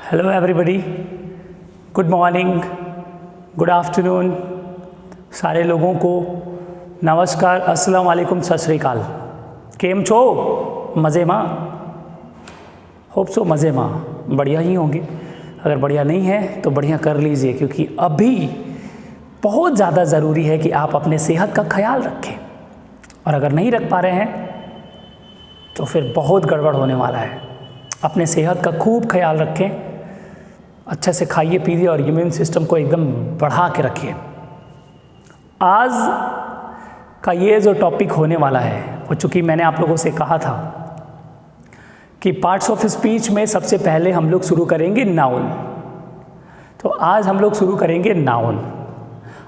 Hello everybody, good morning, good afternoon, सारे लोगों को नमस्कार, अस्सलाम वालेकुम, सत श्री अकाल। केम छो? मज़े माँ? होप सो मज़े माँ बढ़िया ही होंगे। अगर बढ़िया नहीं है तो बढ़िया कर लीजिए, क्योंकि अभी बहुत ज़्यादा ज़रूरी है कि आप अपने सेहत का ख्याल रखें, और अगर नहीं रख पा रहे हैं तो फिर बहुत गड़बड़ होने वाला है। अपने सेहत का खूब ख्याल रखें, अच्छे से खाइए पीजिए और इम्यून सिस्टम को एकदम बढ़ा के रखिए। आज का ये जो टॉपिक होने वाला है वो, चूँकि मैंने आप लोगों से कहा था कि पार्ट्स ऑफ स्पीच में सबसे पहले हम लोग शुरू करेंगे नाउन, तो आज हम लोग शुरू करेंगे नाउन।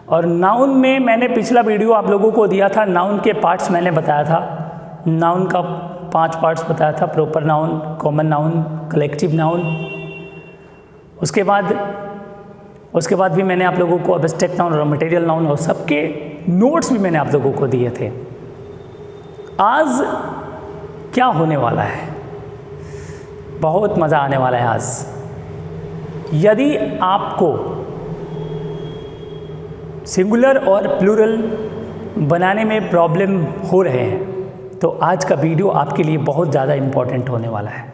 और नाउन में मैंने पिछला वीडियो आप लोगों को दिया था, नाउन के पार्ट्स मैंने बताया था, नाउन का 5 पार्ट्स बताया था, proper noun, common noun, collective noun. उसके बाद भी मैंने आप लोगों को एब्स्ट्रैक्ट नाउन और मटेरियल नाउन और सबके नोट्स भी मैंने आप लोगों को दिए थे। आज क्या होने वाला है, बहुत मज़ा आने वाला है आज। यदि आपको सिंगुलर और प्लूरल बनाने में प्रॉब्लम हो रहे हैं तो आज का वीडियो आपके लिए बहुत ज़्यादा इम्पोर्टेंट होने वाला है।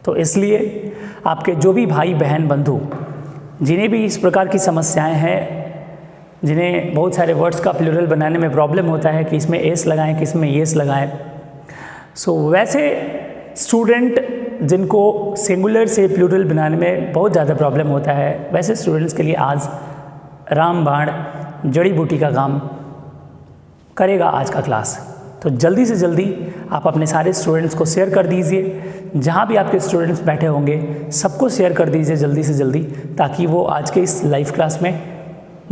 तो इसलिए आपके जो भी भाई बहन बंधु जिन्हें भी इस प्रकार की समस्याएं हैं, जिन्हें बहुत सारे वर्ड्स का प्लूरल बनाने में प्रॉब्लम होता है कि इसमें एस लगाएं, किस में येस लगाएं, सो वैसे स्टूडेंट जिनको सिंगुलर से प्लूरल बनाने में बहुत ज़्यादा प्रॉब्लम होता है, वैसे स्टूडेंट्स के लिए आज रामबाण जड़ी बूटी का काम करेगा आज का क्लास। तो जल्दी से जल्दी आप अपने सारे स्टूडेंट्स को शेयर कर दीजिए, जहाँ भी आपके स्टूडेंट्स बैठे होंगे सबको शेयर कर दीजिए जल्दी से जल्दी, ताकि वो आज के इस लाइव क्लास में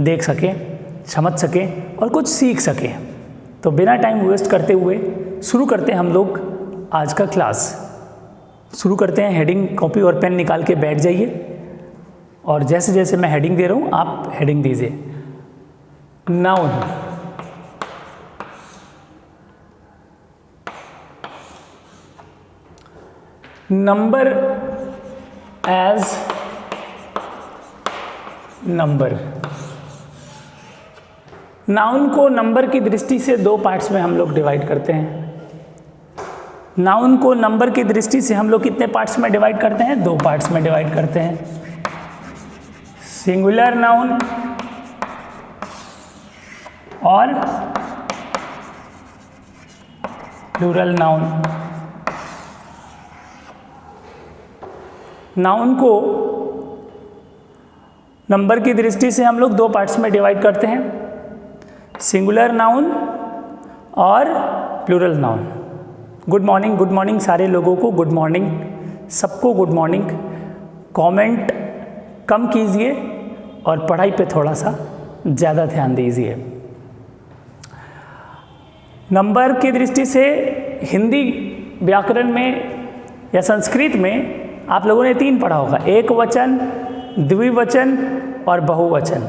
देख सकें, समझ सकें और कुछ सीख सकें। तो बिना टाइम वेस्ट करते हुए शुरू करते हैं हम लोग आज का क्लास। शुरू करते हैं, हेडिंग कॉपी और पेन निकाल के बैठ जाइए, और जैसे जैसे मैं हेडिंग दे रहा हूँ आप हेडिंग दीजिए। Noun, number as number. Noun को नंबर की दृष्टि से 2 पार्ट्स में हम लोग डिवाइड करते हैं। नाउन को नंबर की दृष्टि से हम लोग कितने पार्ट्स में डिवाइड करते हैं? 2 पार्ट्स में डिवाइड करते हैं, सिंगुलर नाउन और प्लूरल नाउन। नाउन को नंबर की दृष्टि से हम लोग 2 पार्ट्स में डिवाइड करते हैं, सिंगुलर नाउन और प्लूरल नाउन। गुड मॉर्निंग सारे लोगों को गुड मॉर्निंग, सबको गुड मॉर्निंग। कमेंट कम कीजिए और पढ़ाई पे थोड़ा सा ज़्यादा ध्यान दीजिए। नंबर की दृष्टि से हिंदी व्याकरण में या संस्कृत में आप लोगों ने 3 पढ़ा होगा, एक वचन, द्विवचन और बहुवचन।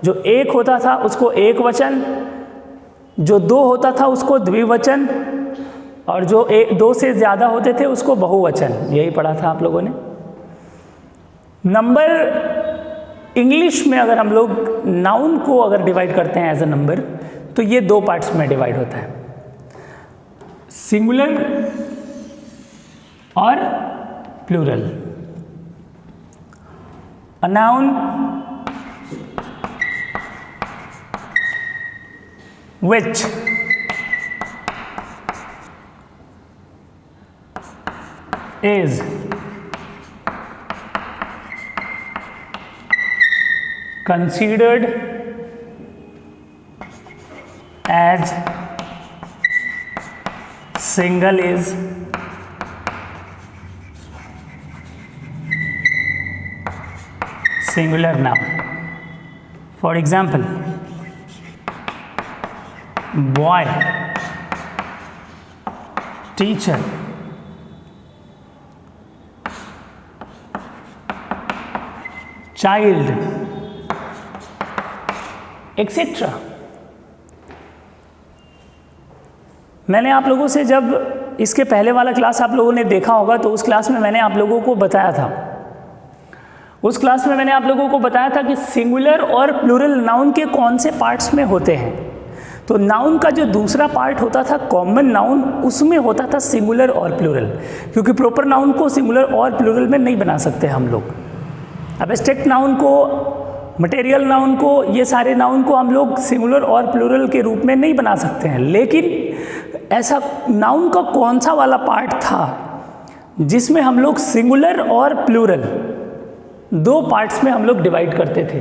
जो 1 होता था उसको एक वचन, जो 2 होता था उसको द्विवचन, और जो 2 से ज़्यादा होते थे उसको बहुवचन। यही पढ़ा था आप लोगों ने। नंबर इंग्लिश में अगर हम लोग नाउन को अगर डिवाइड करते हैं एज अ नंबर, तो ये 2 पार्ट्स में डिवाइड होता है, सिंगुलर और plural. A noun which is considered as single is singular noun. For example, boy, teacher, child, etc. मैंने आप लोगों से जब इसके पहले वाला क्लास आप लोगों ने देखा होगा तो उस क्लास में मैंने आप लोगों को बताया था उस क्लास में मैंने आप लोगों को बताया था कि सिंगुलर और प्लूरल नाउन के कौन से पार्ट्स में होते हैं। तो नाउन का जो दूसरा पार्ट होता था कॉमन नाउन, उसमें होता था सिंगुलर और प्लूरल, क्योंकि प्रॉपर नाउन को सिंगुलर और प्लूरल में नहीं बना सकते हम लोग। अब एब्स्ट्रैक्ट नाउन को, मटेरियल नाउन को, ये सारे नाउन को हम लोग सिंगुलर और प्लूरल के रूप में नहीं बना सकते हैं। लेकिन ऐसा नाउन का कौन सा वाला पार्ट था जिसमें हम लोग सिंगुलर और प्लूरल दो पार्ट्स में हम लोग डिवाइड करते थे?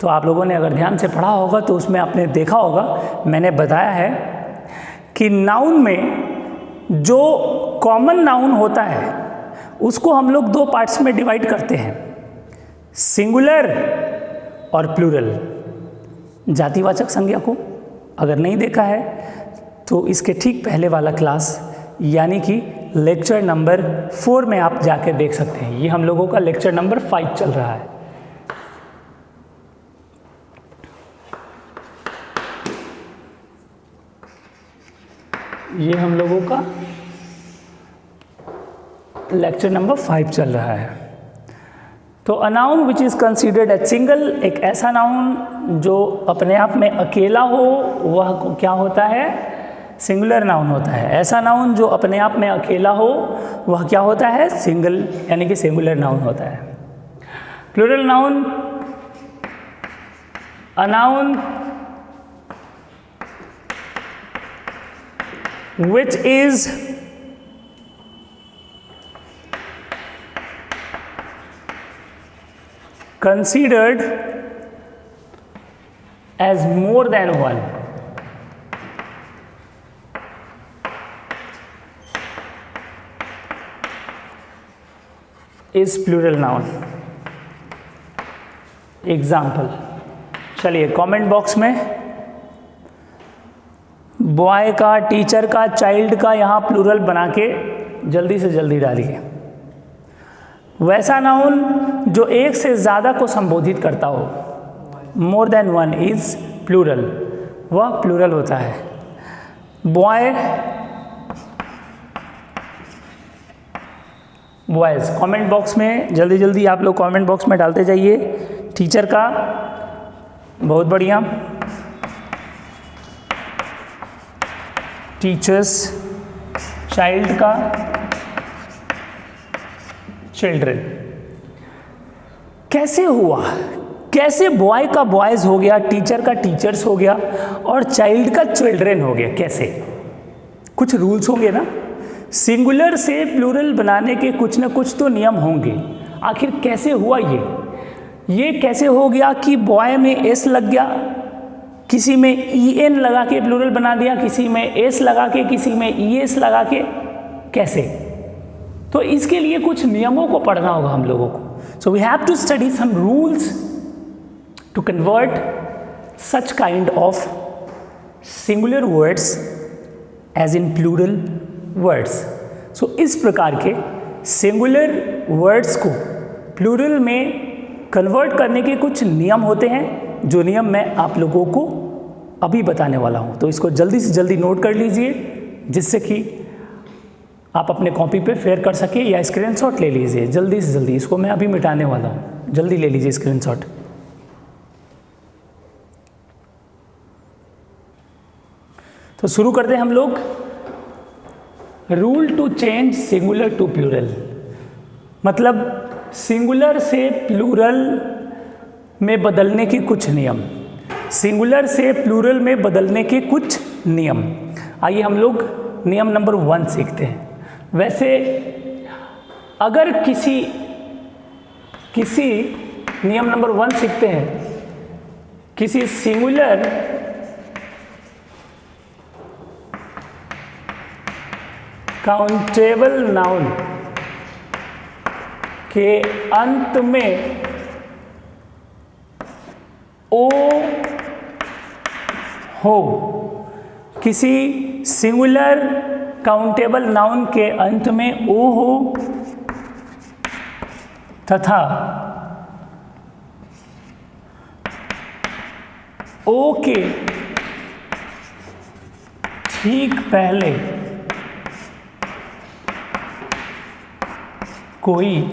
तो आप लोगों ने अगर ध्यान से पढ़ा होगा तो उसमें आपने देखा होगा, मैंने बताया है कि नाउन में जो कॉमन नाउन होता है उसको हम लोग दो पार्ट्स में डिवाइड करते हैं, सिंगुलर और प्लूरल। जातिवाचक संज्ञा को अगर नहीं देखा है तो इसके ठीक पहले वाला क्लास यानी कि लेक्चर नंबर 4 में आप जाकर देख सकते हैं। ये हम लोगों का लेक्चर नंबर 5 चल रहा है। ये हम लोगों का लेक्चर नंबर 5 चल रहा है। तो a noun which is considered as single, एक ऐसा नाउन जो अपने आप में अकेला हो वह क्या होता है? सिंगुलर नाउन होता है। ऐसा नाउन जो अपने आप में अकेला हो वह क्या होता है? सिंगल यानी कि सिंगुलर नाउन होता है। Plural noun, a noun which is considered as more than one is plural noun। Example, चलिए कमेंट बॉक्स में बॉय का, टीचर का, चाइल्ड का यहाँ प्लूरल बना के जल्दी से जल्दी डालिए। वैसा नाउन जो एक से ज़्यादा को संबोधित करता हो, more than one is plural, वह प्लूरल होता है। बॉय, बॉयज़, कमेंट बॉक्स में जल्दी जल्दी आप लोग कमेंट बॉक्स में डालते जाइए। टीचर का, बहुत बढ़िया, टीचर्स, चाइल्ड का, चिल्ड्रन। कैसे हुआ, कैसे बॉय का बॉयज़ हो गया, टीचर का टीचर्स हो गया और चाइल्ड का चिल्ड्रन हो गया? कैसे? कुछ रूल्स होंगे ना। सिंगुलर से प्लूरल बनाने के कुछ ना कुछ तो नियम होंगे। आखिर कैसे हुआ ये कैसे हो गया कि बॉय में एस लग गया, किसी में ई एन लगा के प्लूरल बना दिया, किसी में एस लगा के, किसी में ई एस लगा के? कैसे? तो इसके लिए कुछ नियमों को पढ़ना होगा हम लोगों को। So we have to study some rules to convert such kind of singular words as in plural words. So इस प्रकार के सिंगुलर वर्ड्स को प्लूरल में कन्वर्ट करने के कुछ नियम होते हैं, जो नियम मैं आप लोगों को अभी बताने वाला हूं। तो इसको जल्दी से जल्दी नोट कर लीजिए, जिससे कि आप अपने कॉपी पे फेयर कर सके या स्क्रीनशॉट ले लीजिए जल्दी से जल्दी। इसको मैं अभी मिटाने वाला हूं, जल्दी ले लीजिए स्क्रीनशॉट। तो शुरू करते हैं हम लोग। Rule to change singular to plural, मतलब सिंगुलर से प्लूरल में बदलने के कुछ नियम, सिंगुलर से प्लूरल में बदलने के कुछ नियम। आइए हम लोग नियम नंबर 1 सीखते हैं। वैसे अगर किसी नियम नंबर 1 सीखते हैं, किसी सिंगुलर काउंटेबल नाउन के अंत में ओ हो, किसी सिंगुलर काउंटेबल नाउन के अंत में ओ हो तथा ओ के ठीक पहले कोई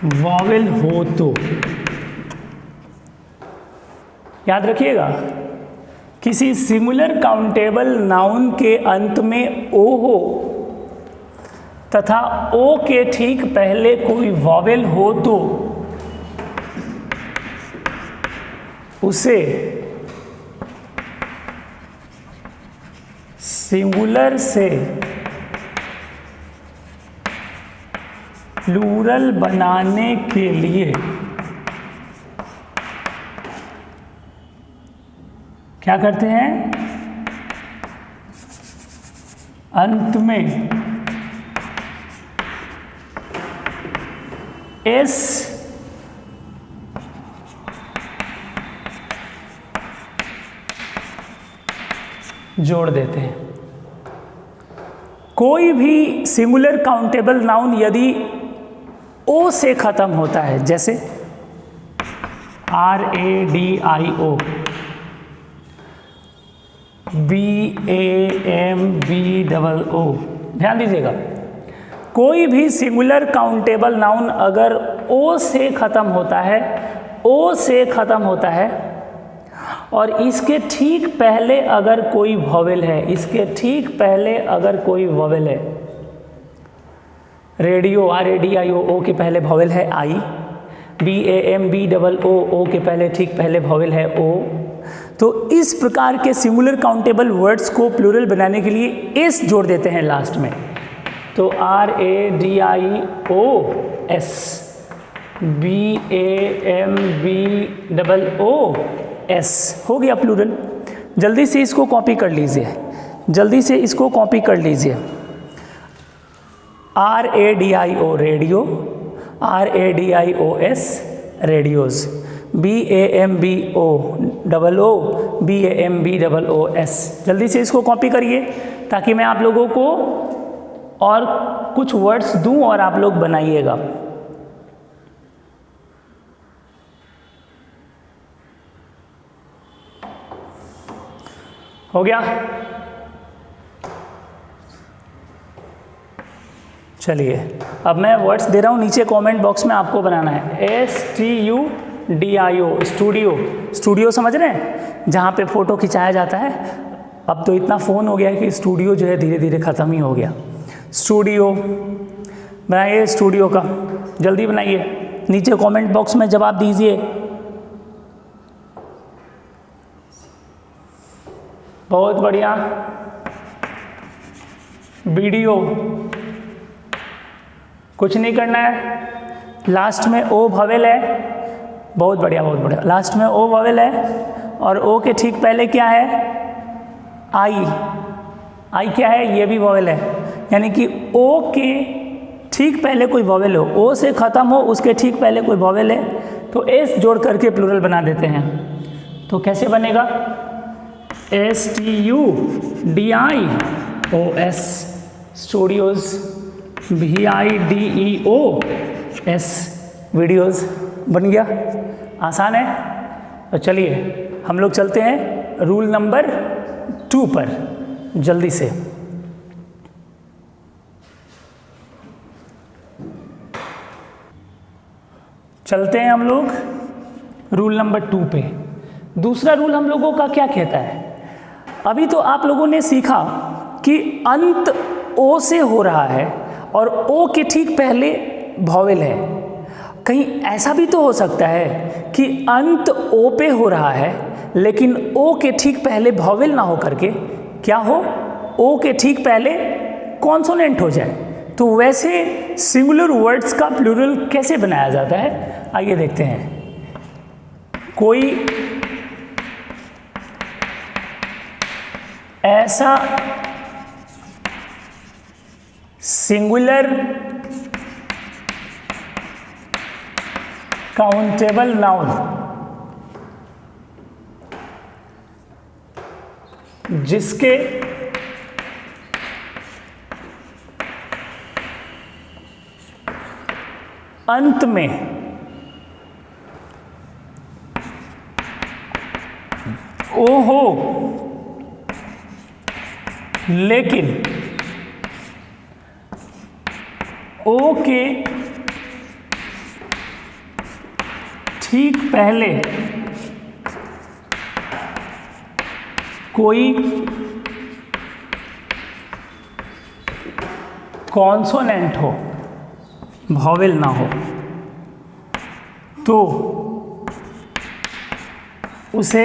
वॉवेल हो तो याद रखिएगा, किसी सिंगुलर काउंटेबल नाउन के अंत में ओ हो तथा ओ के ठीक पहले कोई वॉवेल हो तो उसे सिंगुलर से प्लूरल बनाने के लिए क्या करते हैं, अंत में एस जोड़ देते हैं। कोई भी सिंगुलर काउंटेबल नाउन यदि ओ से खत्म होता है, जैसे RADIO, BAMBOO, ध्यान दीजिएगा, कोई भी सिंगुलर काउंटेबल नाउन अगर ओ से खत्म होता है, ओ से खत्म होता है और इसके ठीक पहले अगर कोई वॉवेल है, इसके ठीक पहले अगर कोई वॉवेल है, रेडियो RADIO ओ के पहले वॉवेल है आई, BAMBOO ओ के पहले ठीक पहले वॉवेल है ओ, तो इस प्रकार के सिंगुलर काउंटेबल वर्ड्स को प्लूरल बनाने के लिए एस जोड़ देते हैं लास्ट में। तो RADIOS, BAMBOOS हो गया प्लूरल। जल्दी से इसको कॉपी कर लीजिए, जल्दी से इसको कॉपी कर लीजिए। RADIO radio, RADIOS radios, BAMBOOS, जल्दी से इसको कॉपी करिए ताकि मैं आप लोगों को और कुछ वर्ड्स दूं और आप लोग बनाइएगा। हो गया? चलिए अब मैं वर्ड्स दे रहा हूँ, नीचे कमेंट बॉक्स में आपको बनाना है। STUDIO स्टूडियो, स्टूडियो समझ रहे हैं, जहाँ पे फ़ोटो खिंचाया जाता है। अब तो इतना फ़ोन हो गया कि स्टूडियो जो है धीरे धीरे ख़त्म ही हो गया। स्टूडियो बनाइए, स्टूडियो का जल्दी बनाइए, नीचे कमेंट बॉक्स में जवाब दीजिए। बहुत बढ़िया। वीडियो, कुछ नहीं करना है, लास्ट में ओ वॉवेल है। बहुत बढ़िया, बहुत बढ़िया, लास्ट में ओ वॉवेल है और ओ के ठीक पहले क्या है, आई। आई क्या है, ये भी वॉवेल है, यानी कि ओ के ठीक पहले कोई वॉवेल हो, ओ से ख़त्म हो, उसके ठीक पहले कोई वॉवेल है तो एस जोड़ करके प्लूरल बना देते हैं। तो कैसे बनेगा, STUDIOS स्टूडियोज, VIDEOS वीडियोज़, बन गया। आसान है। तो चलिए हम लोग चलते हैं रूल नंबर 2 पर जल्दी से। चलते हैं हम लोग रूल नंबर 2 पे। दूसरा रूल हम लोगों का क्या कहता है, अभी तो आप लोगों ने सीखा कि अंत ओ से हो रहा है और ओ के ठीक पहले वॉवेल है। कहीं ऐसा भी तो हो सकता है कि अंत ओ पे हो रहा है लेकिन ओ के ठीक पहले वॉवेल ना हो करके क्या हो, ओ के ठीक पहले कॉन्सोनेंट हो जाए। तो वैसे सिंगुलर वर्ड्स का प्लूरल कैसे बनाया जाता है, आइए देखते हैं। कोई ऐसा सिंगुलर काउंटेबल नाउन जिसके अंत में ओ हो लेकिन ओ के ठीक पहले कोई कॉन्सोनेंट हो, वॉवेल ना हो, तो उसे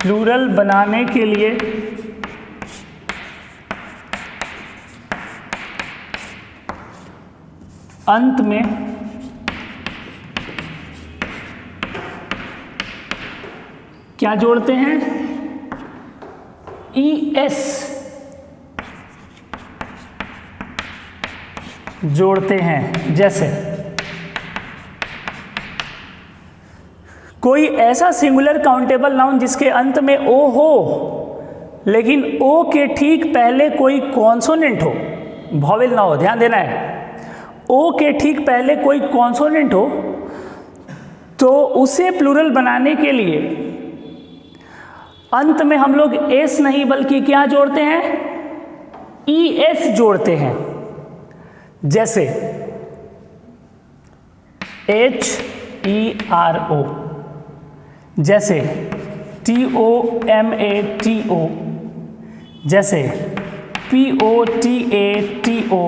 प्लूरल बनाने के लिए अंत में क्या जोड़ते हैं? ES जोड़ते हैं। जैसे कोई ऐसा सिंगुलर काउंटेबल नाउन जिसके अंत में ओ हो, लेकिन ओ के ठीक पहले कोई कॉन्सोनेंट हो, वॉवेल ना हो, ध्यान देना है। ओ के ठीक पहले कोई कॉन्सोनेंट हो, तो उसे प्लूरल बनाने के लिए अंत में हम लोग एस नहीं बल्कि क्या जोड़ते हैं? ES जोड़ते हैं। जैसे HERO, जैसे TOMATO, जैसे POTATO।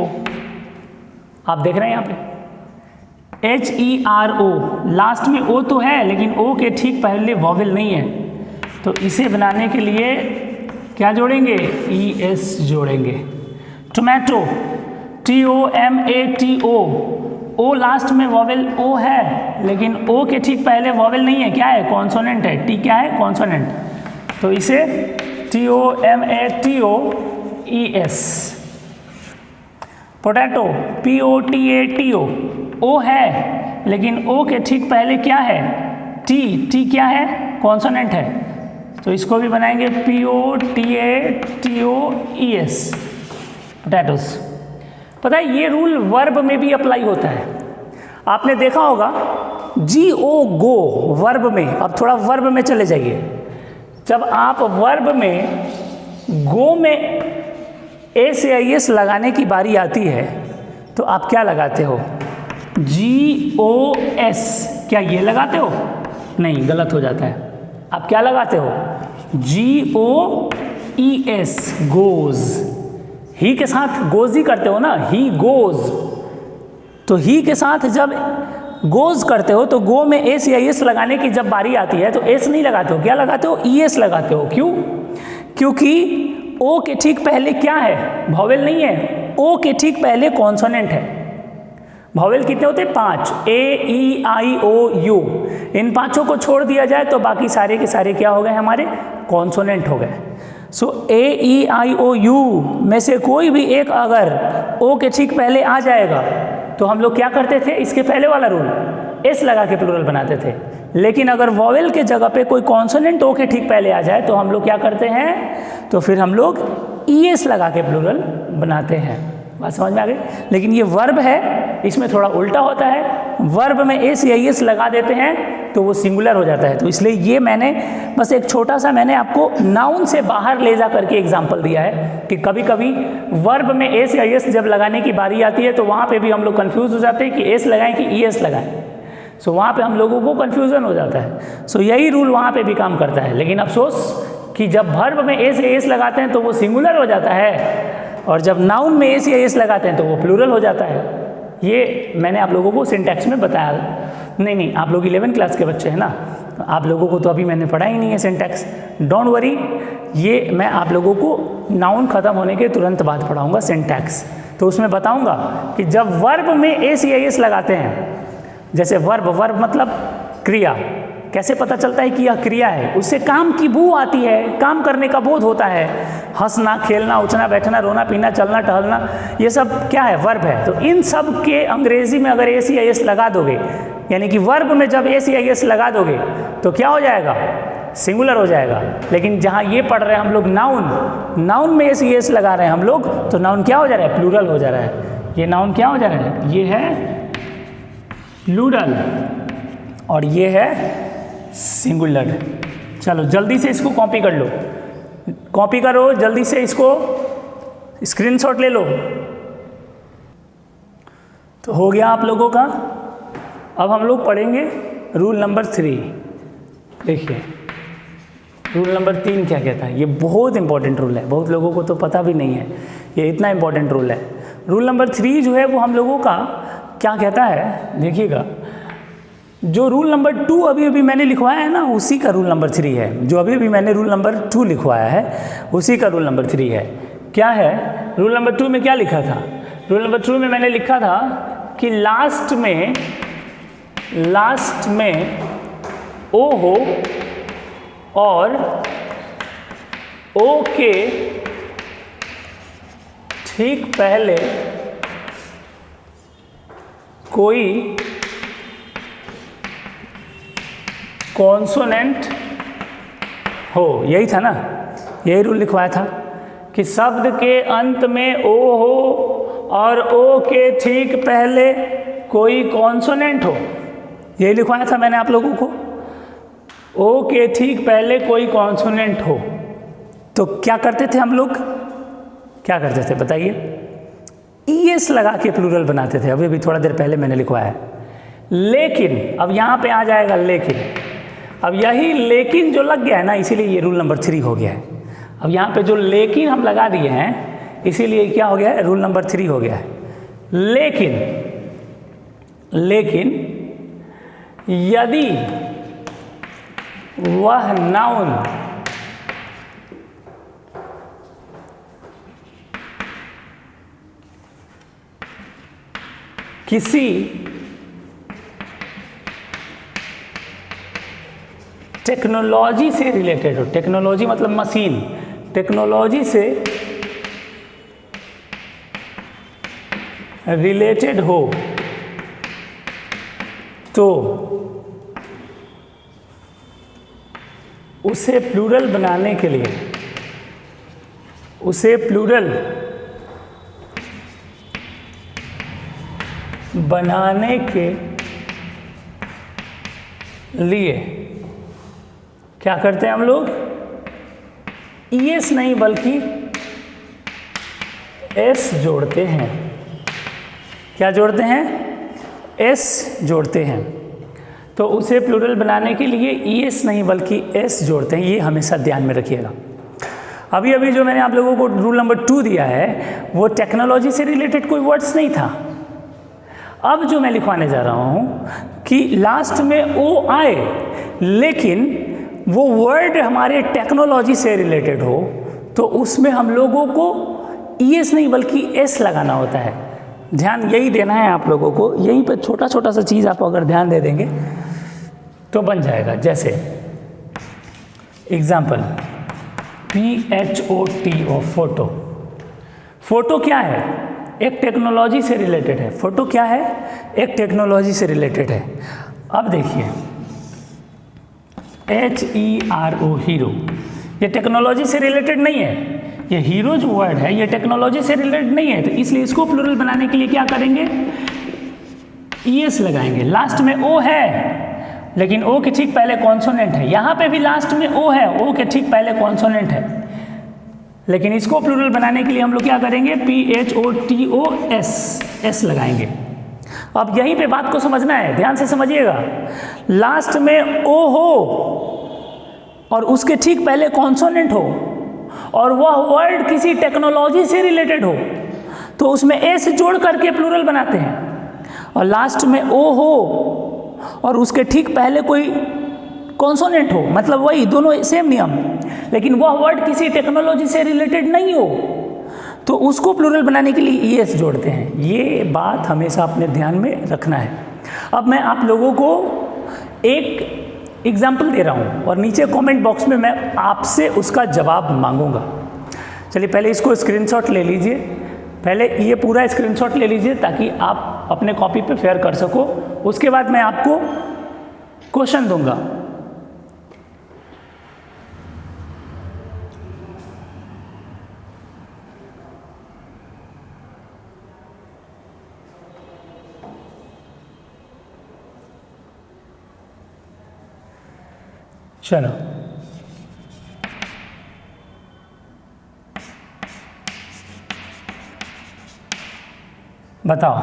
आप देख रहे हैं यहाँ पे HERO, लास्ट में O तो है लेकिन O के ठीक पहले वॉवेल नहीं है, तो इसे बनाने के लिए क्या जोड़ेंगे? ES जोड़ेंगे। टोमेटो, TOMATO, O लास्ट में वॉवेल O है लेकिन O के ठीक पहले वॉवेल नहीं है, क्या है? कॉन्सोनेंट है। T क्या है? कॉन्सोनेंट। तो इसे TOMATO ES। Potato, POTATO, O है लेकिन O के ठीक पहले क्या है? T क्या है? कॉन्सोनेंट है, तो इसको भी बनाएंगे POTATO ES, पोटैटोस। पता है ये रूल वर्ब में भी अप्लाई होता है। आपने देखा होगा GO गो वर्ब में। अब थोड़ा वर्ब में चले जाइए। जब आप वर्ब में गो में S या ES लगाने की बारी आती है तो आप क्या लगाते हो? GOS। क्या ये लगाते हो? नहीं, गलत हो जाता है। आप क्या लगाते हो? GOES, goes. ही के साथ गोज ही करते हो ना, ही गोज। तो ही के साथ जब गोज करते हो तो गो में एस या एस लगाने की जब बारी आती है तो एस नहीं लगाते हो, क्या लगाते हो? ES लगाते हो। क्यों? क्योंकि ओ के ठीक पहले क्या है? वॉवेल नहीं है। ओ के ठीक पहले कॉन्सोनेंट है। वॉवेल कितने होते हैं? 5, AEIOU। इन पांचों को छोड़ दिया जाए तो बाकी सारे के सारे क्या हो गए? हमारे कॉन्सोनेंट हो गए। सो AEIOU में से कोई भी एक अगर ओ के ठीक पहले आ जाएगा तो हम लोग क्या करते थे? इसके पहले वाला रूल, एस लगा के प्लूरल बनाते थे। लेकिन अगर वॉवेल के जगह पे कोई कॉन्सोनेंट ओ के ठीक पहले आ जाए तो हम लोग क्या करते हैं? तो फिर हम लोग ES लगा के प्लूरल बनाते हैं। बात समझ में आ गई? लेकिन ये वर्ब है, इसमें थोड़ा उल्टा होता है। वर्ब में एस या ES लगा देते हैं तो वो सिंगुलर हो जाता है। तो इसलिए ये मैंने बस एक छोटा सा मैंने आपको नाउन से बाहर ले जा करके एग्जाम्पल दिया है कि कभी कभी वर्ब में एस या ES जब लगाने की बारी आती है तो वहाँ पे भी हम लोग कंफ्यूज हो जाते हैं कि एस लगाएं कि ES लगाएं। सो वहाँ पे हम लोगों को कन्फ्यूज़न हो जाता है। सो यही रूल वहाँ पे भी काम करता है। लेकिन अफसोस कि जब वर्ब में एस या ES लगाते हैं तो वो सिंगुलर हो जाता है, और जब नाउन में एस या ES लगाते हैं तो वो प्लूरल हो जाता है। ये मैंने आप लोगों को सिंटैक्स में बताया। नहीं, आप लोग 11 क्लास के बच्चे हैं ना, तो आप लोगों को तो अभी मैंने पढ़ा ही नहीं है सिंटैक्स। डोंट वरी, ये मैं आप लोगों को नाउन ख़त्म होने के तुरंत बाद पढ़ाऊँगा सिंटैक्स। तो उसमें बताऊँगा कि जब वर्ब में एस या ES लगाते हैं, जैसे वर्ब मतलब क्रिया, कैसे पता चलता है कि यह क्रिया है? उससे काम की बू आती है, काम करने का बोध होता है। हंसना, खेलना, उठना, बैठना, रोना, पीना, चलना, टहलना, ये सब क्या है? वर्ब है। तो इन सब के अंग्रेजी में अगर एस या ES लगा दोगे, यानी कि वर्ब में जब एस या ES लगा दोगे तो क्या हो जाएगा? सिंगुलर हो जाएगा। लेकिन जहाँ ये पढ़ रहे हैं हम लोग नाउन में एस या ES लगा रहे हैं हम लोग, तो नाउन क्या हो जा रहा है? प्लूरल हो जा रहा है। ये नाउन क्या हो जा रहा है? ये है प्लूरल और ये है सिंगुलर। चलो जल्दी से इसको कॉपी कर लो, कॉपी करो जल्दी से, इसको स्क्रीनशॉट ले लो। तो हो गया आप लोगों का। अब हम लोग पढ़ेंगे रूल नंबर 3। देखिए रूल नंबर 3 क्या कहता है। ये बहुत इंपॉर्टेंट रूल है, बहुत लोगों को तो पता भी नहीं है ये इतना इंपॉर्टेंट रूल है। रूल नंबर 3 जो है वो हम लोगों का क्या कहता है, देखिएगा। जो रूल नंबर 2 अभी अभी मैंने लिखवाया है ना, उसी का रूल नंबर 3 है। जो अभी अभी मैंने रूल नंबर 2 लिखवाया है उसी का रूल नंबर 3 है। क्या है रूल नंबर 2 में क्या लिखा था? रूल नंबर 2 में मैंने लिखा था कि लास्ट में ओ हो और ओ के ठीक पहले कोई कॉन्सोनेंट हो। यही था ना, यही रूल लिखवाया था कि शब्द के अंत में ओ हो और ओ के ठीक पहले कोई कॉन्सोनेंट हो। यही लिखवाया था मैंने आप लोगों को, ओ के ठीक पहले कोई कॉन्सोनेंट हो। तो क्या करते थे हम लोग, क्या करते थे बताइए? ईएस लगा के प्लूरल बनाते थे। अभी भी थोड़ा देर पहले मैंने लिखवाया है। लेकिन अब यहाँ पे आ जाएगा लेकिन। अब यही लेकिन जो लग गया है ना, इसीलिए ये रूल नंबर 3 हो गया है। अब यहाँ पे जो लेकिन हम लगा दिए हैं, इसीलिए क्या हो गया है, रूल नंबर 3 हो गया है। लेकिन यदि वह नाउन किसी टेक्नोलॉजी से रिलेटेड हो, टेक्नोलॉजी मतलब मशीन, टेक्नोलॉजी से रिलेटेड हो, तो उसे प्लूरल बनाने के लिए, उसे प्लूरल बनाने के लिए क्या करते हैं हम लोग? ईएस नहीं बल्कि एस जोड़ते हैं। क्या जोड़ते हैं? एस जोड़ते हैं। तो उसे प्लूरल बनाने के लिए ईएस नहीं बल्कि एस जोड़ते हैं। ये हमेशा ध्यान में रखिएगा। अभी अभी जो मैंने आप लोगों को रूल नंबर 2 दिया है वो टेक्नोलॉजी से रिलेटेड कोई वर्ड्स नहीं था। अब जो मैं लिखवाने जा रहा हूँ कि लास्ट में ओ आए लेकिन वो वर्ड हमारे टेक्नोलॉजी से रिलेटेड हो, तो उसमें हम लोगों को ईएस नहीं बल्कि एस लगाना होता है। ध्यान यही देना है आप लोगों को। यहीं पे छोटा छोटा सा चीज़ आप अगर ध्यान दे देंगे तो बन जाएगा। जैसे एग्जाम्पल PHOTO, फोटो। फोटो क्या है? एक टेक्नोलॉजी से रिलेटेड है। फोटो क्या है? एक टेक्नोलॉजी से रिलेटेड है। अब देखिए HERO, हीरो, ये टेक्नोलॉजी से रिलेटेड नहीं है। ये हीरो जो वर्ड है ये टेक्नोलॉजी से रिलेटेड नहीं है, तो इसलिए इसको प्लूरल बनाने के लिए क्या करेंगे? ईएस लगाएंगे। लास्ट में ओ है लेकिन ओ के ठीक पहले कॉन्सोनेंट है। यहाँ पे भी लास्ट में ओ है, ओ के ठीक पहले कॉन्सोनेंट है, लेकिन इसको प्लूरल बनाने के लिए हम लोग क्या करेंगे? PHOTOS, एस लगाएंगे। अब यहीं पे बात को समझना है, ध्यान से समझिएगा। लास्ट में ओ हो और उसके ठीक पहले कॉन्सोनेंट हो और वह वर्ड किसी टेक्नोलॉजी से रिलेटेड हो, तो उसमें एस जोड़ करके प्लूरल बनाते हैं। और लास्ट में ओ हो और उसके ठीक पहले कोई कॉन्सोनेंट हो, मतलब वही दोनों सेम नियम, लेकिन वह वर्ड किसी टेक्नोलॉजी से रिलेटेड नहीं हो, तो उसको प्लूरल बनाने के लिए ईएस जोड़ते हैं। ये बात हमेशा अपने ध्यान में रखना है। अब मैं आप लोगों को एक एग्जाम्पल दे रहा हूँ और नीचे कमेंट बॉक्स में मैं आपसे उसका जवाब मांगूंगा। चलिए पहले इसको स्क्रीनशॉट ले लीजिए, पहले ये पूरा स्क्रीनशॉट ले लीजिए ताकि आप अपने कॉपी पे फेयर कर सको। उसके बाद मैं आपको क्वेश्चन दूंगा। चलो बताओ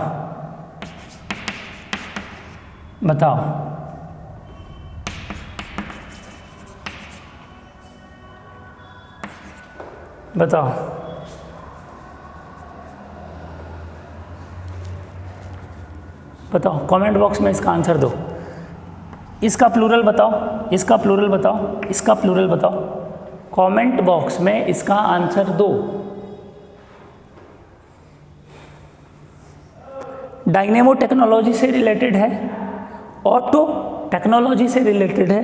बताओ। बताओ। बताओ कमेंट बॉक्स में इसका आंसर दो। इसका प्लूरल बताओ, इसका प्लूरल बताओ, इसका प्लूरल बताओ। कमेंट बॉक्स में इसका आंसर दो। डायनेमो टेक्नोलॉजी से रिलेटेड है, ऑटो टेक्नोलॉजी से रिलेटेड है,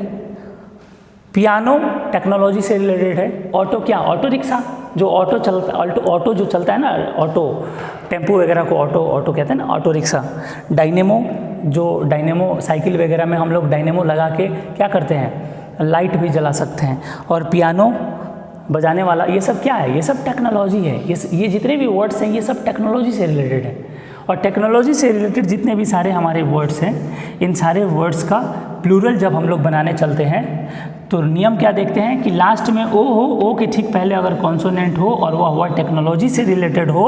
पियानो टेक्नोलॉजी से रिलेटेड है। ऑटो क्या? ऑटो रिक्शा, जो ऑटो चलता, ऑटो जो चलता है ना, ऑटो टेम्पो वगैरह को ऑटो ऑटो कहते हैं ना, ऑटो रिक्शा। डायनेमो, जो डायनेमो साइकिल वगैरह में हम लोग डायनेमो लगा के क्या करते हैं, लाइट भी जला सकते हैं। और पियानो बजाने वाला, ये सब क्या है? ये सब टेक्नोलॉजी है। ये जितने भी वर्ड्स हैं ये सब टेक्नोलॉजी से रिलेटेड है। और टेक्नोलॉजी से रिलेटेड जितने भी सारे हमारे वर्ड्स हैं, इन सारे वर्ड्स का प्लूरल जब हम लोग बनाने चलते हैं तो नियम क्या देखते हैं कि लास्ट में ओ हो, ओ के ठीक पहले अगर कॉन्सोनेंट हो और वह वर्ड टेक्नोलॉजी से रिलेटेड हो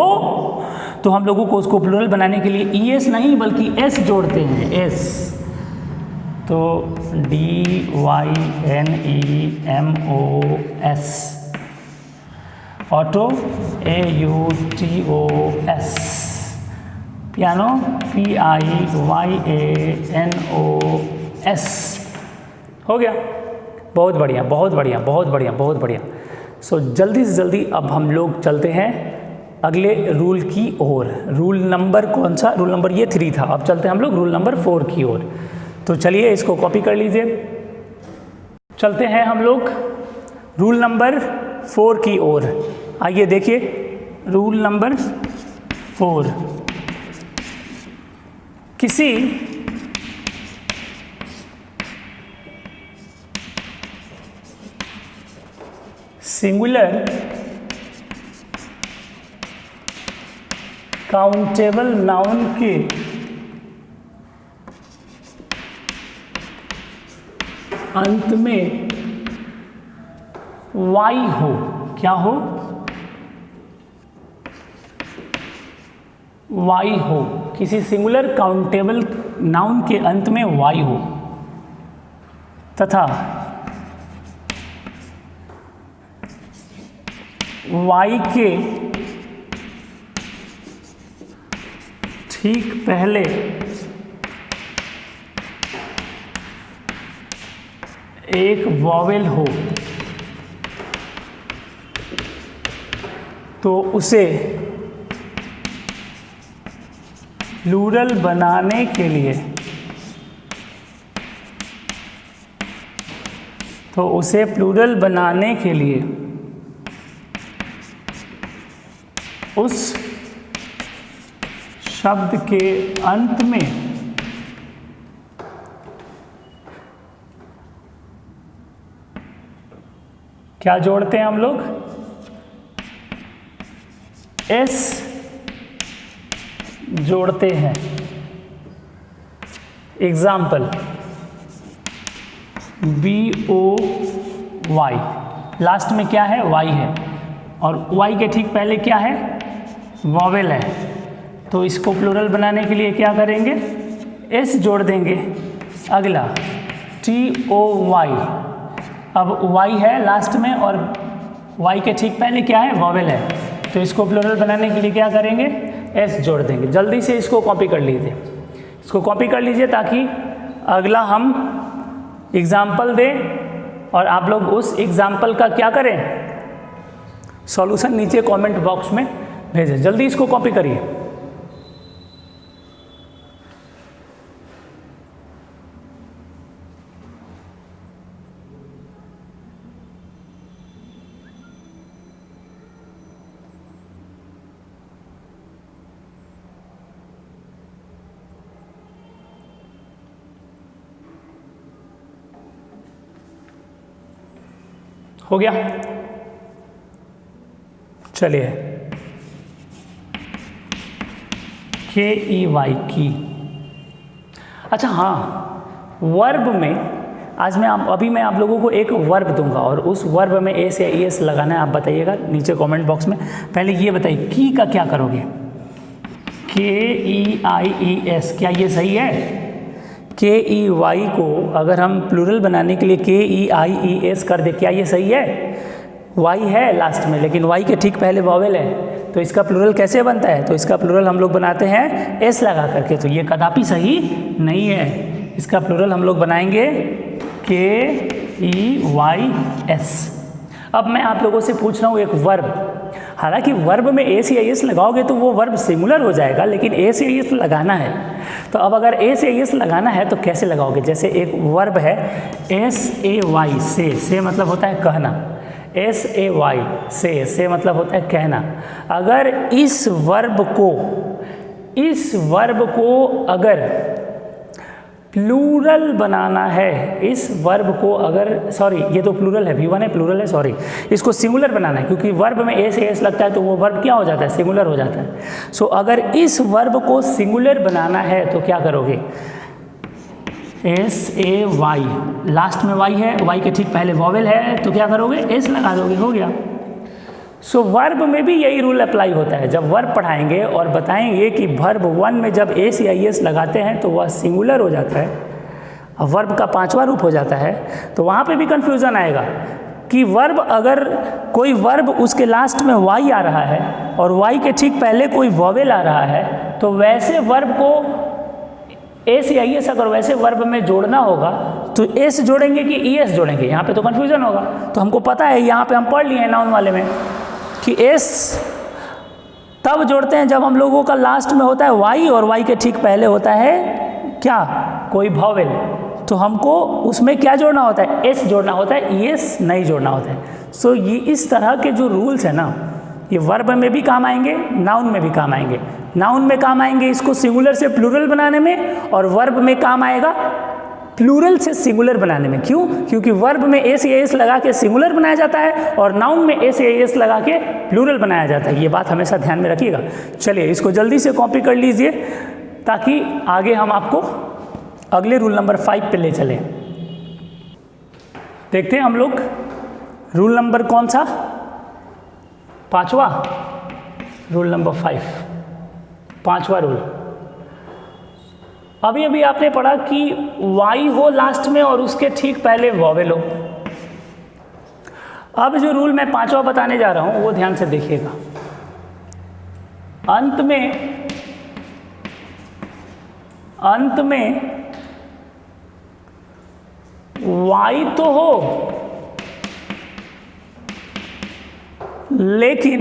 तो हम लोगों को उसको प्लूरल बनाने के लिए ई एस नहीं बल्कि एस जोड़ते हैं, एस। तो DYNEMOS, auto AUTOS, piano PIYANOS। हो गया? बहुत बढ़िया, बहुत बढ़िया, बहुत बढ़िया, बहुत बढ़िया। सो जल्दी से जल्दी अब हम लोग चलते हैं अगले रूल की ओर। रूल नंबर कौन सा? रूल नंबर ये 3 था। अब चलते हैं हम लोग रूल नंबर 4 की ओर। तो चलिए इसको कॉपी कर लीजिए। चलते हैं हम लोग रूल नंबर 4 की ओर। आइए देखिए रूल नंबर 4। किसी सिंगुलर काउंटेबल नाउन के अंत में वाई हो। क्या हो? वाई हो। किसी सिंगुलर काउंटेबल नाउन के अंत में वाई हो तथा वाई के ठीक पहले एक वॉवेल हो तो उसे प्लूरल बनाने के लिए उस शब्द के अंत में क्या जोड़ते हैं हम लोग? एस जोड़ते हैं। एग्जाम्पल BOY, लास्ट में क्या है? वाई है और वाई के ठीक पहले क्या है? वॉवेल है। तो इसको प्लूरल बनाने के लिए क्या करेंगे? एस जोड़ देंगे। अगला TOY, अब वाई है लास्ट में और वाई के ठीक पहले क्या है? वॉवेल है। तो इसको प्लूरल बनाने के लिए क्या करेंगे? एस जोड़ देंगे। जल्दी से इसको कॉपी कर लीजिए, इसको कॉपी कर लीजिए ताकि अगला हम एग्जाम्पल दें और आप लोग उस एग्जाम्पल का क्या करें? सॉल्यूशन नीचे कमेंट बॉक्स में भेजें। जल्दी इसको कॉपी करिए। हो गया? चलिए KEY की। अच्छा हाँ, वर्ब में आज मैं आप लोगों को एक वर्ब दूंगा और उस वर्ब में एस या ES लगाना है। आप बताइएगा नीचे कमेंट बॉक्स में। पहले ये बताइए की का क्या करोगे? KEIES, क्या ये सही है? के ई वाई को अगर हम प्लूरल बनाने के लिए के ई आई ई एस कर दे, क्या ये सही है? वाई है लास्ट में, लेकिन वाई के ठीक पहले वॉवेल है, तो इसका प्लूरल कैसे बनता है? तो इसका प्लूरल हम लोग बनाते हैं एस लगा करके, तो ये कदापि सही नहीं है। इसका प्लूरल हम लोग बनाएंगे के ई वाई एस। अब मैं आप लोगों से पूछ रहा हूँ एक वर्ब, हालांकि वर्ब में ए से एस लगाओगे तो वो वर्ब सिंगुलर हो जाएगा, लेकिन ए से एस लगाना है। तो अब अगर ए से एस लगाना है तो कैसे लगाओगे? जैसे एक वर्ब है एस ए वाई, से मतलब होता है कहना, एस ए वाई से मतलब होता है कहना। अगर इस वर्ब को अगर प्लूरल बनाना है, इस वर्ब को अगर, सॉरी ये तो प्लूरल है, V1 है, प्लूरल है, सॉरी, इसको सिंगुलर बनाना है, क्योंकि वर्ब में ए से एस लगता है तो वो वर्ब क्या हो जाता है? सिंगुलर हो जाता है। सो अगर इस वर्ब को सिंगुलर बनाना है तो क्या करोगे? एस ए वाई, लास्ट में वाई है, वाई के ठीक पहले वॉवेल है, तो क्या करोगे? एस लगा दोगे, हो गया। सो वर्ब में भी यही रूल अप्लाई होता है। जब वर्ब पढ़ाएंगे और बताएंगे कि वर्ब 1 में जब एस या एस लगाते हैं तो वह सिंगुलर हो जाता है, अब वर्ब का 5वां रूप हो जाता है, तो वहाँ पे भी कन्फ्यूज़न आएगा कि वर्ब, अगर कोई वर्ब उसके लास्ट में वाई आ रहा है और वाई के ठीक पहले कोई वॉवेल आ रहा है, तो वैसे वर्ब को एस या एस अगर वैसे वर्ब में जोड़ना होगा तो एस जोड़ेंगे कि ई एस जोड़ेंगे? यहाँ पे तो कन्फ्यूज़न होगा। तो हमको पता है, यहाँ पे हम पढ़ लिए हैं नाउन वाले में कि एस तब जोड़ते हैं जब हम लोगों का लास्ट में होता है वाई और वाई के ठीक पहले होता है क्या? कोई वॉवेल। तो हमको उसमें क्या जोड़ना होता है? एस जोड़ना होता है, ई एस नहीं जोड़ना होता है। सो ये इस तरह के जो रूल्स है ना, ये वर्ब में भी काम आएंगे, नाउन में भी काम आएंगे। नाउन में काम आएंगे इसको सिंगुलर से प्लूरल बनाने में, और वर्ब में काम आएगा प्लूरल से सिंगुलर बनाने में। क्यों? क्योंकि वर्ब में एस या एस लगा के सिंगुलर बनाया जाता है और नाउन में एस या एस लगा के प्लूरल बनाया जाता है। ये बात हमेशा ध्यान में रखिएगा। चलिए इसको जल्दी से कॉपी कर लीजिए ताकि आगे हम आपको अगले रूल नंबर 5 पे ले चलें। देखते हैं हम लोग रूल नंबर कौन सा? 5वां, रूल नंबर 5, 5वां रूल। अभी अभी आपने पढ़ा कि वाई हो लास्ट में और उसके ठीक पहले वॉवेल हो। अब जो रूल मैं 5वां बताने जा रहा हूं वो ध्यान से देखिएगा। अंत में वाई तो हो, लेकिन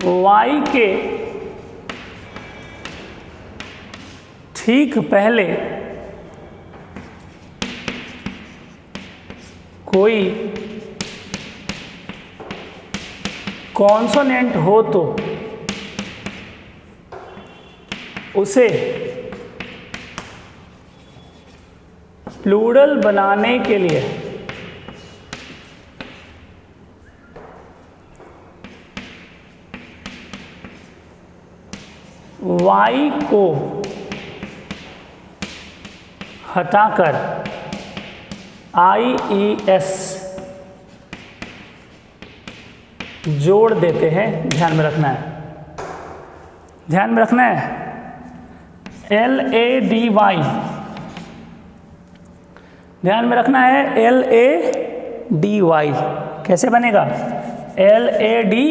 वाई के ठीक पहले कोई कॉन्सोनेंट हो तो उसे प्लूरल बनाने के लिए वाई को हटाकर IES जोड़ देते हैं। ध्यान में रखना है, ध्यान में रखना है। LADY, ध्यान में रखना है। LADY कैसे बनेगा? LADY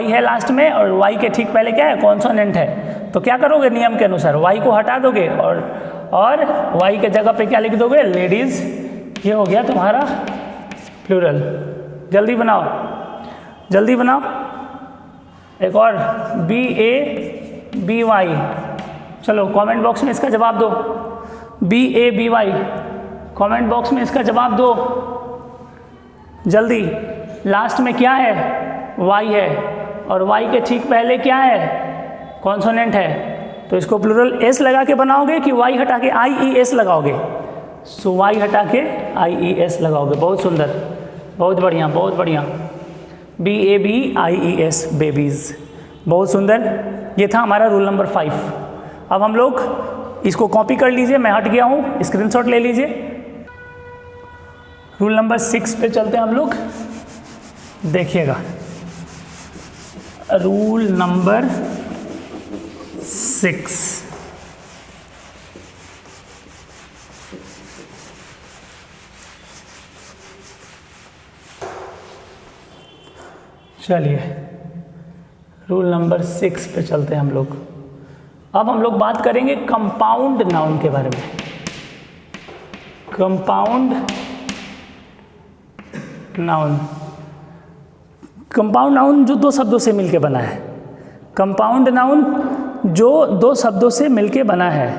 है लास्ट में और Y के ठीक पहले क्या है? कॉन्सोनेंट है। तो क्या करोगे नियम के अनुसार? Y को हटा दोगे और Y के जगह पे क्या लिख दोगे? लेडीज। ये हो गया तुम्हारा प्लूरल। जल्दी बनाओ, जल्दी बनाओ। एक और BABY, चलो कमेंट बॉक्स में इसका जवाब दो। BABY कमेंट बॉक्स में इसका जवाब दो जल्दी। लास्ट में क्या है? Y है और Y के ठीक पहले क्या है? कॉन्सोनेंट है। तो इसको प्लूरल S लगा के बनाओगे कि Y हटा के IES लगाओगे? सो Y हटा के IES लगाओगे। बहुत सुंदर, बहुत बढ़िया, बहुत बढ़िया। BABIES बेबीज़, बहुत सुंदर। ये था हमारा रूल नंबर 5। अब हम लोग इसको कॉपी कर लीजिए, मैं हट गया हूँ, स्क्रीनशॉट ले लीजिए। रूल नंबर 6 पे चलते हैं हम लोग। देखिएगा रूल नंबर 6। चलिए रूल नंबर 6 पे चलते हैं हम लोग। अब हम लोग बात करेंगे कंपाउंड नाउन के बारे में। कंपाउंड नाउन, कंपाउंड नाउन जो दो शब्दों से मिलके बना है। कंपाउंड नाउन जो दो शब्दों से मिलके बना है।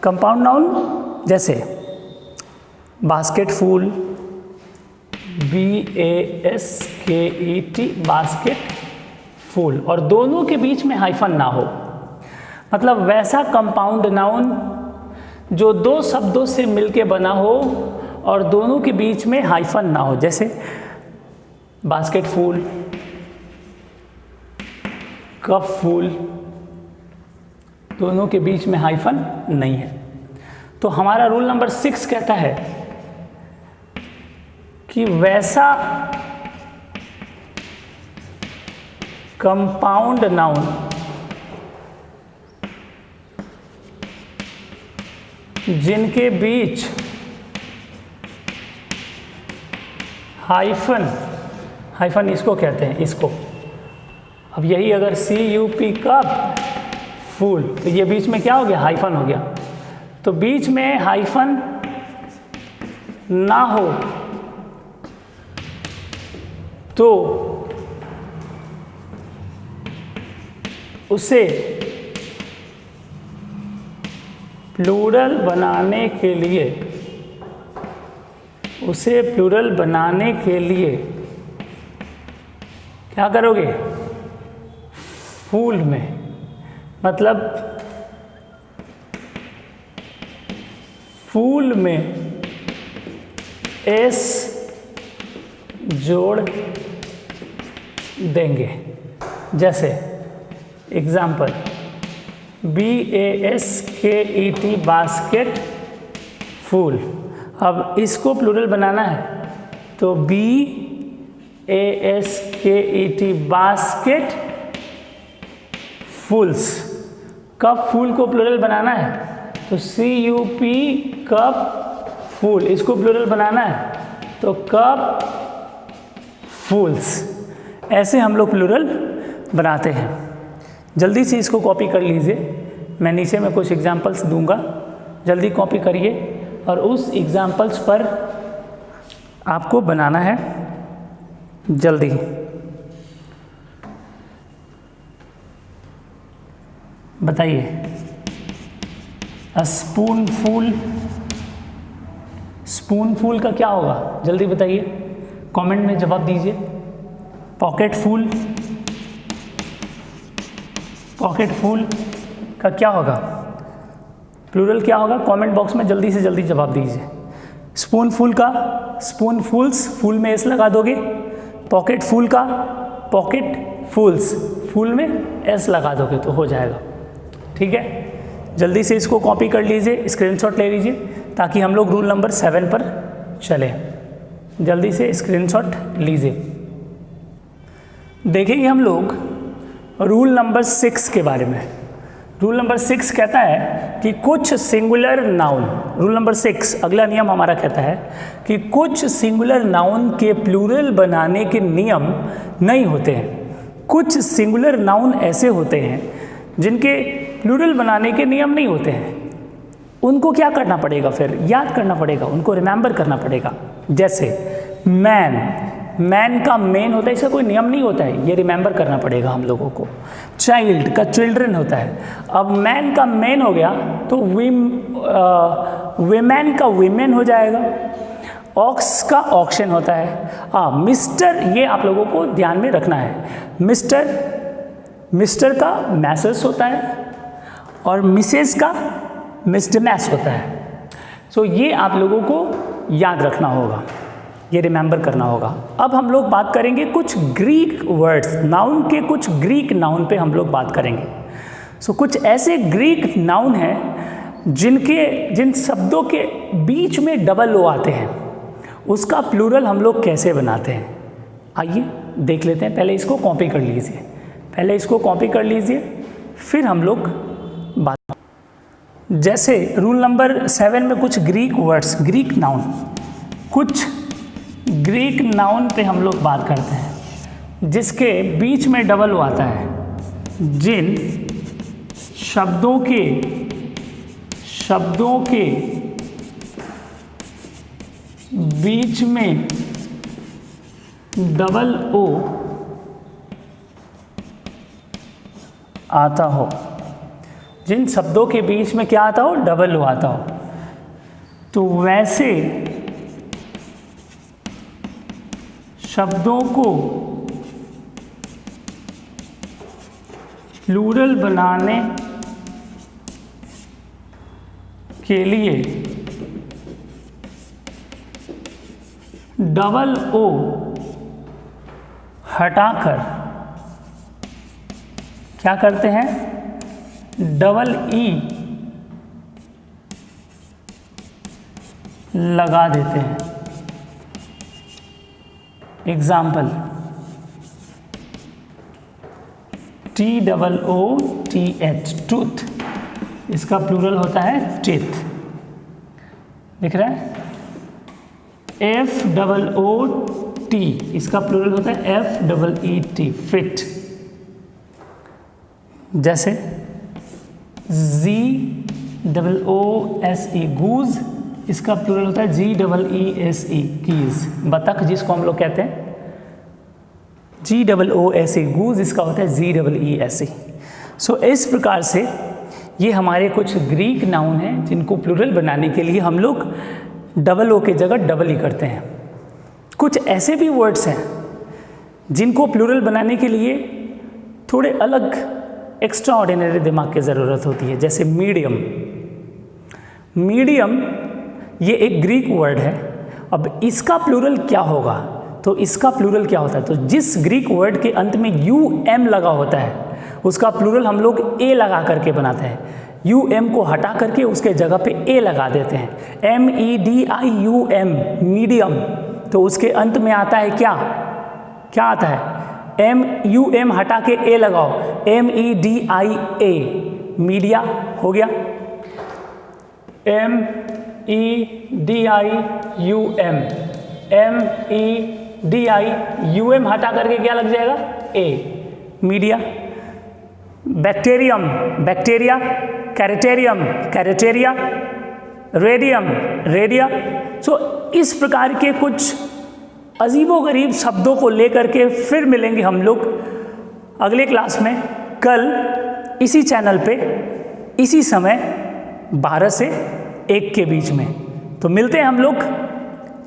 कंपाउंड नाउन जैसे बास्केट फूल, BASKET, बास्केट फूल, और दोनों के बीच में हाइफन ना हो, मतलब वैसा कंपाउंड नाउन जो दो शब्दों से मिलके बना हो और दोनों के बीच में हाइफन ना हो, जैसे बास्केट फूल, कप फूल, दोनों के बीच में हाइफन नहीं है। तो हमारा रूल नंबर 6 कहता है कि वैसा कंपाउंड नाउन जिनके बीच हाइफन इसको कहते हैं, इसको। अब यही अगर CUP कप फूल, तो ये बीच में क्या हो गया, हाइफन हो गया। तो बीच में हाइफन ना हो तो उसे प्लूरल बनाने के लिए क्या करोगे, फूल में, मतलब फूल में S जोड़ देंगे। जैसे एग्जाम्पल BASKET, बास्केट फूल। अब इसको प्लूरल बनाना है तो BASKET, बास्केट फूल्स। कप फूल को प्लूरल बनाना है तो CUP कप फूल, इसको प्लूरल बनाना है तो कप फूल्स। ऐसे हम लोग प्लूरल बनाते हैं। जल्दी से इसको कॉपी कर लीजिए, मैं नीचे में कुछ एग्जाम्पल्स दूंगा, जल्दी कॉपी करिए और उस एग्जाम्पल्स पर आपको बनाना है जल्दी। बताइए, स्पूनफुल का क्या होगा, जल्दी बताइए, कमेंट में जवाब दीजिए। पॉकेट फूल का क्या होगा, प्लूरल क्या होगा, कमेंट बॉक्स में जल्दी से जल्दी जवाब दीजिए। स्पूनफुल का स्पूनफुल्स, फूल में एस लगा दोगे। पॉकेट फूल का पॉकेट फूल्स, फूल में एस लगा दोगे तो हो जाएगा। ठीक है, जल्दी से इसको कॉपी कर लीजिए, स्क्रीनशॉट ले लीजिए ताकि हम लोग रूल नंबर 7 पर चलें। जल्दी से स्क्रीनशॉट लीजिए। देखेंगे हम लोग रूल नंबर 6 के बारे में। रूल नंबर 6 कहता है कि कुछ सिंगुलर नाउन, रूल नंबर 6 अगला नियम हमारा कहता है कि कुछ सिंगुलर नाउन के प्लूरल बनाने के नियम नहीं होते हैं। कुछ सिंगुलर नाउन ऐसे होते हैं जिनके प्लूरल बनाने के नियम नहीं होते हैं। उनको क्या करना पड़ेगा, फिर याद करना पड़ेगा, उनको रिमेंबर करना पड़ेगा। जैसे मैन का मेन होता है, इसका कोई नियम नहीं होता है, ये रिमेंबर करना पड़ेगा हम लोगों को। चाइल्ड का चिल्ड्रन होता है। अब मैन का मेन हो गया तो वीमेन का वीमेन हो जाएगा। ऑक्स का ऑक्शन होता है। मिस्टर, ये आप लोगों को ध्यान में रखना है, मिस्टर का मैसेस होता है और मिसेस का मिस्टरमैस होता है। सो ये आप लोगों को याद रखना होगा, ये रिमेंबर करना होगा। अब हम लोग बात करेंगे कुछ ग्रीक वर्ड्स, नाउन के कुछ ग्रीक नाउन पे हम लोग बात करेंगे। सो कुछ ऐसे ग्रीक नाउन हैं जिन शब्दों के बीच में डबल ओ आते हैं, उसका प्लूरल हम लोग कैसे बनाते हैं, आइए देख लेते हैं। पहले इसको कॉपी कर लीजिए, पहले इसको कॉपी कर लीजिए, फिर हम लोग बात। जैसे रूल नंबर 7 में कुछ ग्रीक वर्ड्स, ग्रीक नाउन, कुछ ग्रीक नाउन पे हम लोग बात करते हैं जिसके बीच में डबल ओ आता है। जिन शब्दों के बीच में डबल ओ आता हो, जिन शब्दों के बीच में क्या आता हो, डबल ओ आता हो, तो वैसे शब्दों को प्लूरल बनाने के लिए डबल ओ हटाकर क्या करते हैं, डबल ई लगा देते हैं। एग्जाम्पल, TOOTH, ट्रूथ, इसका प्लूरल होता है टीथ, दिख रहा है। FOOT, इसका प्लूरल होता है FEET, फिट। जैसे GOOSE, गूज, इसका प्लूरल होता है GEESE, कीज, बतख जिसको हम लोग कहते हैं। GOOSE, गूज, इसका होता है GEESE। सो इस प्रकार से ये हमारे कुछ ग्रीक नाउन हैं जिनको प्लूरल बनाने के लिए हम लोग डबल ओ के जगह डबल ई करते हैं। कुछ ऐसे भी वर्ड्स हैं जिनको प्लूरल बनाने के लिए थोड़े अलग एक्स्ट्रा ऑर्डिनरी दिमाग की ज़रूरत होती है। जैसे मीडियम, मीडियम ये एक ग्रीक वर्ड है। अब इसका प्लूरल क्या होगा, तो इसका प्लूरल क्या होता है, तो जिस ग्रीक वर्ड के अंत में UM लगा होता है उसका प्लूरल हम लोग A लगा करके बनाते हैं। UM को हटा करके उसके जगह पे A लगा देते हैं, MEDIUM, मीडियम। तो उसके अंत में आता है क्या, क्या आता है, MUM हटा के A लगाओ, MEDIA, मीडिया हो गया। MEDIUM हटा करके क्या लग जाएगा, A, मीडिया। बैक्टीरियम, बैक्टीरिया, कैरेटेरियम, कैरेटेरिया, रेडियम, रेडिया। सो इस प्रकार के कुछ अजीबोगरीब शब्दों को लेकर के फिर मिलेंगे हम लोग अगले क्लास में, कल इसी चैनल पे, इसी समय 12 से 1 के बीच में। तो मिलते हैं हम लोग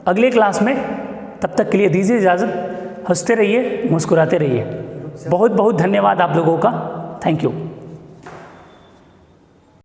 अगले क्लास में, तब तक के लिए दीजिए इजाज़त। हंसते रहिए, मुस्कुराते रहिए। बहुत बहुत धन्यवाद आप लोगों का, थैंक यू।